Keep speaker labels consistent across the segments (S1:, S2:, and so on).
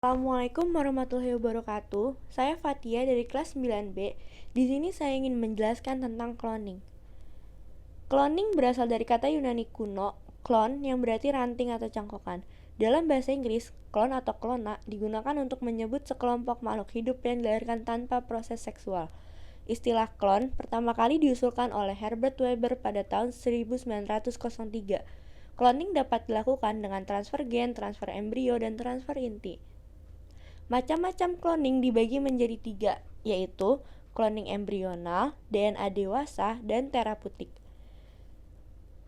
S1: Assalamualaikum warahmatullahi wabarakatuh. Saya Fatia dari kelas 9B. Di sini saya ingin menjelaskan tentang cloning. Cloning berasal dari kata Yunani kuno, klon, yang berarti ranting atau cangkokan. Dalam bahasa Inggris, klon atau klona digunakan untuk menyebut sekelompok makhluk hidup yang dilahirkan tanpa proses seksual. Istilah klon pertama kali diusulkan oleh Herbert Weber pada tahun 1903. Cloning dapat dilakukan dengan transfer gen, transfer embrio, dan transfer inti. Macam-macam cloning dibagi menjadi 3, yaitu cloning embrional, DNA dewasa, dan terapeutik.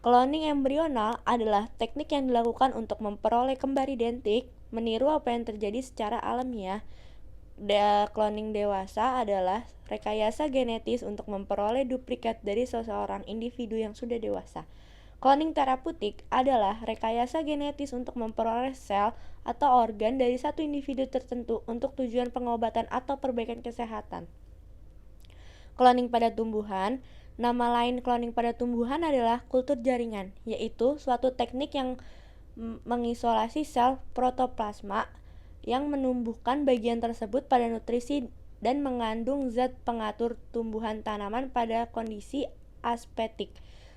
S1: Cloning embrional adalah teknik yang dilakukan untuk memperoleh kembar identik, meniru apa yang terjadi secara alamiah. Cloning dewasa adalah rekayasa genetis untuk memperoleh duplikat dari seseorang individu yang sudah dewasa. Cloning terapeutik adalah rekayasa genetis untuk memperoleh sel atau organ dari satu individu tertentu untuk tujuan pengobatan atau perbaikan kesehatan. Cloning pada tumbuhan, nama lain cloning pada tumbuhan adalah kultur jaringan, yaitu suatu teknik yang mengisolasi sel protoplasma yang menumbuhkan bagian tersebut pada nutrisi dan mengandung zat pengatur tumbuhan tanaman pada kondisi aspetik,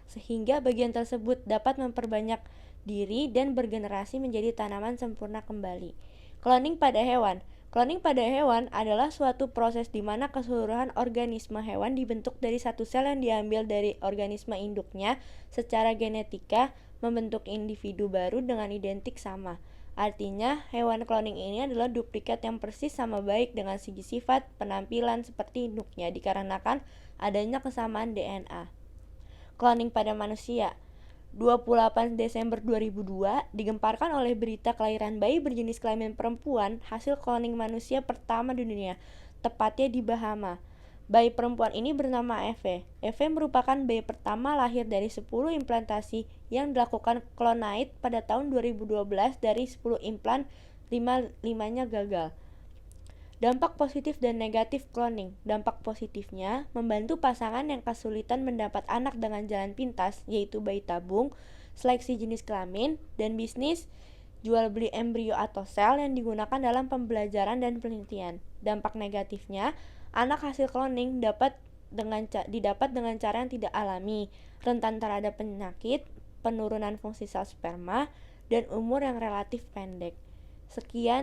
S1: sehingga bagian tersebut dapat memperbanyak diri dan bergenerasi menjadi tanaman sempurna kembali. Cloning pada hewan. Cloning pada hewan adalah suatu proses di mana keseluruhan organisme hewan dibentuk dari satu sel yang diambil dari organisme induknya secara genetika membentuk individu baru dengan identik sama. Artinya, hewan cloning ini adalah duplikat yang persis sama baik dengan segi sifat, penampilan seperti induknya dikarenakan adanya kesamaan DNA. Cloning pada manusia. 28 Desember 2002 digemparkan oleh berita kelahiran bayi berjenis kelamin perempuan hasil cloning manusia pertama di dunia, tepatnya di Bahama. Bayi perempuan ini bernama Eve. Eve merupakan bayi pertama lahir dari 10 implantasi yang dilakukan Clonite pada tahun 2012. Dari 10 implan, 5-nya gagal. Dampak positif dan negatif cloning. Dampak positifnya, membantu pasangan yang kesulitan mendapat anak dengan jalan pintas, yaitu bayi tabung, seleksi jenis kelamin, dan bisnis jual beli embrio atau sel yang digunakan dalam pembelajaran dan penelitian. Dampak negatifnya, anak hasil cloning didapat dengan cara yang tidak alami, rentan terhadap penyakit, penurunan fungsi sel sperma, dan umur yang relatif pendek. Sekian